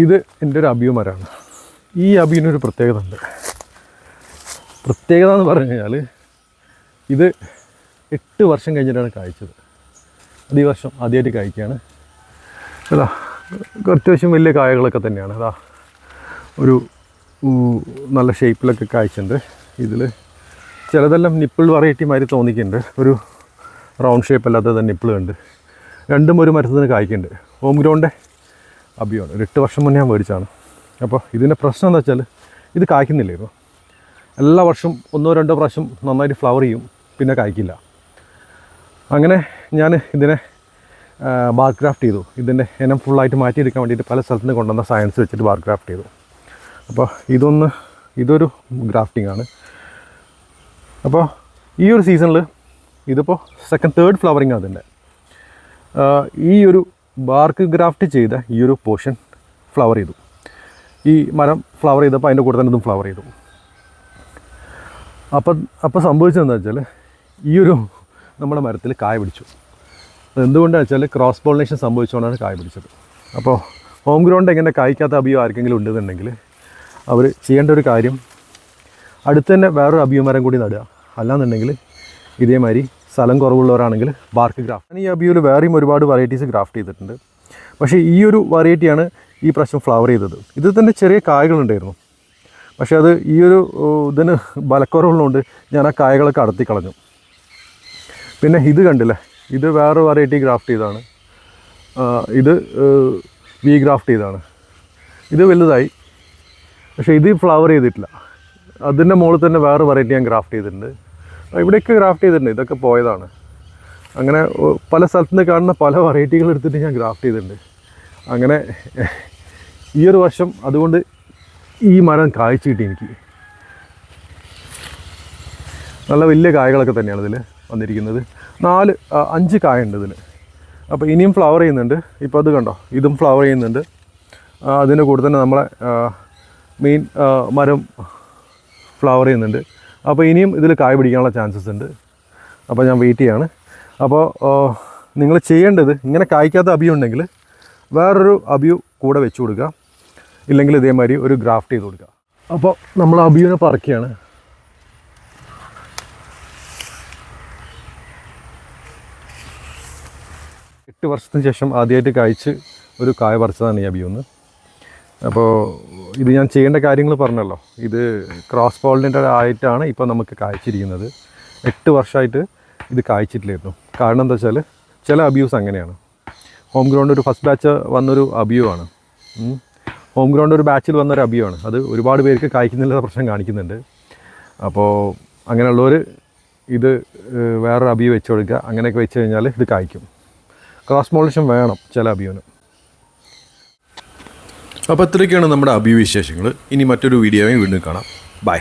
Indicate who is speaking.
Speaker 1: ഇത് എൻ്റെ ഒരു അബിയു മരമാണ്. ഈ അബിയുവിനൊരു പ്രത്യേകത ഉണ്ട്. പ്രത്യേകത എന്ന് പറഞ്ഞു കഴിഞ്ഞാൽ ഇത് 8 വർഷം കഴിഞ്ഞിട്ടാണ് കായ്ച്ചത്. അത് ഈ വർഷം ആദ്യമായിട്ട് കായ്ക്കുകയാണ്. അതാ അത്യാവശ്യം വലിയ കായകളൊക്കെ തന്നെയാണ്. അതാ ഒരു നല്ല ഷേപ്പിലൊക്കെ കായ്ച്ചിട്ടുണ്ട്. ഇതിൽ ചിലതെല്ലാം നിപ്പിൾ വെറൈറ്റി മാതിരി തോന്നിക്കുന്നുണ്ട്. ഒരു റൗണ്ട് ഷേപ്പ് അല്ലാതെ തന്നെ നിപ്പിളുണ്ട്. രണ്ടും ഒരു മരത്തിന് കായ്ക്കുന്നുണ്ട്. ഹോം ഗ്രൗണ്ടിൻ്റെ അബിയാണ്. ഒരു 8 വർഷം മുന്നേ ഞാൻ മേടിച്ചാണ്. അപ്പോൾ ഇതിൻ്റെ പ്രശ്നം എന്താ വെച്ചാൽ ഇത് കായ്ക്കുന്നില്ലായിരുന്നു. എല്ലാ വർഷവും 1-2 പ്രാവശ്യം നന്നായിട്ട് ഫ്ലവർ ചെയ്യും, പിന്നെ കായ്ക്കില്ല. അങ്ങനെ ഞാൻ ഇതിനെ ബാർ ക്രാഫ്റ്റ് ചെയ്തു. ഇതിൻ്റെ ഇനം ഫുള്ളായിട്ട് മാറ്റിയെടുക്കാൻ വേണ്ടിയിട്ട് പല സ്ഥലത്ത് നിന്ന് കൊണ്ടുവന്ന സയൻസ് വെച്ചിട്ട് ബാർ ക്രാഫ്റ്റ് ചെയ്തു. അപ്പോൾ ഇതൊരു ഗ്രാഫ്റ്റിംഗ് ആണ്. അപ്പോൾ ഈ ഒരു സീസണിൽ ഇതിപ്പോൾ 2nd, 3rd ഫ്ലവറിങ് അതിൻ്റെ ഈ ഒരു ബാർക്ക് ഗ്രാഫ്റ്റ് ചെയ്ത ഈ ഒരു പോർഷൻ ഫ്ലവർ ചെയ്തു. ഈ മരം ഫ്ലവർ ചെയ്തപ്പോൾ അതിൻ്റെ കൂടെ തന്നെ ഇതും ഫ്ലവർ ചെയ്തു. അപ്പോൾ സംഭവിച്ചതെന്താ വെച്ചാൽ ഈ ഒരു നമ്മുടെ മരത്തിൽ കായ പിടിച്ചു. എന്തുകൊണ്ടാണെന്ന് വെച്ചാൽ ക്രോസ് പോളിനേഷൻ സംഭവിച്ചുകൊണ്ടാണ് കായ പിടിച്ചത്. അപ്പോൾ ഹോം ഗ്രൗണ്ട് എങ്ങനെ കായ്ക്കാത്ത അബിയോ ആർക്കെങ്കിലും ഉണ്ടെന്നുണ്ടെങ്കിൽ അവർ ചെയ്യേണ്ട ഒരു കാര്യം അടുത്ത് തന്നെ വേറൊരു അബിയോ മരം കൂടി നടുക. അല്ലാന്നുണ്ടെങ്കിൽ ഇതേമാതിരി സ്ഥലം കുറവുള്ളവരാണെങ്കിൽ ബാർക്ക് ഗ്രാഫ്റ്റ്. ഞാൻ ഈ അബിയോയിൽ വേറെയും ഒരുപാട് വെറൈറ്റീസ് ഗ്രാഫ്റ്റ് ചെയ്തിട്ടുണ്ട്. പക്ഷേ ഈ ഒരു വെറൈറ്റിയാണ് ഈ പ്രാവശ്യം ഫ്ലവർ ചെയ്തത്. ഇത് തന്നെ ചെറിയ കായകളുണ്ടായിരുന്നു. പക്ഷേ അത് ഈ ഒരു ഇതിന് ബലക്കുറവുള്ളതുകൊണ്ട് ഞാൻ ആ കായകളൊക്കെ അടത്തി കളഞ്ഞു. പിന്നെ ഇത് കണ്ടില്ലേ, ഇത് വേറെ വെറൈറ്റി ഗ്രാഫ്റ്റ് ചെയ്തതാണ്. ഇത് വി ഗ്രാഫ്റ്റ് ചെയ്തതാണ്. ഇത് വലുതായി, പക്ഷേ ഇത് ഫ്ലവർ ചെയ്തിട്ടില്ല. അതിൻ്റെ മുകളിൽ തന്നെ വേറെ വെറൈറ്റി ഞാൻ ഗ്രാഫ്റ്റ് ചെയ്തിട്ടുണ്ട്. ഇവിടെയൊക്കെ ഗ്രാഫ്റ്റ് ചെയ്തിട്ടുണ്ട്. ഇതൊക്കെ പോയതാണ്. അങ്ങനെ പല സ്ഥലത്തു നിന്ന് കാണുന്ന പല വെറൈറ്റികൾ എടുത്തിട്ട് ഞാൻ ഗ്രാഫ്റ്റ് ചെയ്തിട്ടുണ്ട്. അങ്ങനെ ഈ ഒരു വർഷം അതുകൊണ്ട് ഈ മരം കായ്ച്ചു കിട്ടി എനിക്ക്. നല്ല വലിയ കായകളൊക്കെ തന്നെയാണ് ഇതിൽ വന്നിരിക്കുന്നത്. 4-5 കായുണ്ട് ഇതിൽ. അപ്പോൾ ഇനിയും ഫ്ലവർ ചെയ്യുന്നുണ്ട്. ഇപ്പോൾ അത് കണ്ടോ, ഇതും ഫ്ലവർ ചെയ്യുന്നുണ്ട്. അതിൻ്റെ കൂടെ തന്നെ നമ്മളെ മെയിൻ മരം ഫ്ലവർ ചെയ്യുന്നുണ്ട്. അപ്പോൾ ഇനിയും ഇതിൽ കായ പിടിക്കാനുള്ള ചാൻസസ് ഉണ്ട്. അപ്പോൾ ഞാൻ വെയിറ്റ് ചെയ്യാണ്. അപ്പോൾ നിങ്ങൾ ചെയ്യേണ്ടത്, ഇങ്ങനെ കായ്ക്കാത്ത അബിയു ഉണ്ടെങ്കിൽ വേറൊരു അബിയു കൂടെ വെച്ച് കൊടുക്കുക, ഇല്ലെങ്കിൽ ഇതേമാതിരി ഒരു ഗ്രാഫ്റ്റ് ചെയ്ത് കൊടുക്കുക. അപ്പോൾ നമ്മൾ അബിയുവിനെ പറിക്കുകയാണ്. എട്ട് വർഷത്തിന് ശേഷം ആദ്യമായിട്ട് കായ്ച്ച് ഒരു കായ പറിച്ചതാണ് ഈ അബിയൂന്ന്. അപ്പോൾ ഇത് ഞാൻ ചെയ്യേണ്ട കാര്യങ്ങൾ പറഞ്ഞല്ലോ. ഇത് ക്രോസ് പോളിനേറ്റഡ് ആയിട്ടാണ് ഇപ്പോൾ നമുക്ക് കായ്ച്ചിരിക്കുന്നത്. 8 വർഷമായിട്ട് ഇത് കായ്ച്ചിട്ടില്ലായിരുന്നു. കാരണം എന്താ വെച്ചാൽ ചില അബിയൂസ് അങ്ങനെയാണ്. ഹോം ഗ്രൗണ്ട് ഒരു ഫസ്റ്റ് ബാച്ച് വന്നൊരു അബിയു ആണ്. ഹോം ഗ്രൗണ്ട് ഒരു ബാച്ചിൽ വന്നൊരു അബിയു ആണ്. അത് ഒരുപാട് പേർക്ക് കായ്ക്കുന്നില്ല പ്രശ്നം കാണിക്കുന്നുണ്ട്. അപ്പോൾ അങ്ങനെയുള്ളവർ ഇത് വേറൊരു അബിയു വെച്ച് കൊടുക്കുക. അങ്ങനെയൊക്കെ വെച്ച് കഴിഞ്ഞാൽ ഇത് കായ്ക്കും. ക്രോസ് പോളിനേഷൻ വേണം ചില അബിയൂന്. അപ്പോൾ ഇത്രയൊക്കെയാണ് നമ്മുടെ അബിയു വിശേഷങ്ങൾ. ഇനി മറ്റൊരു വീഡിയോയും വീണ്ടും കാണാം. ബൈ.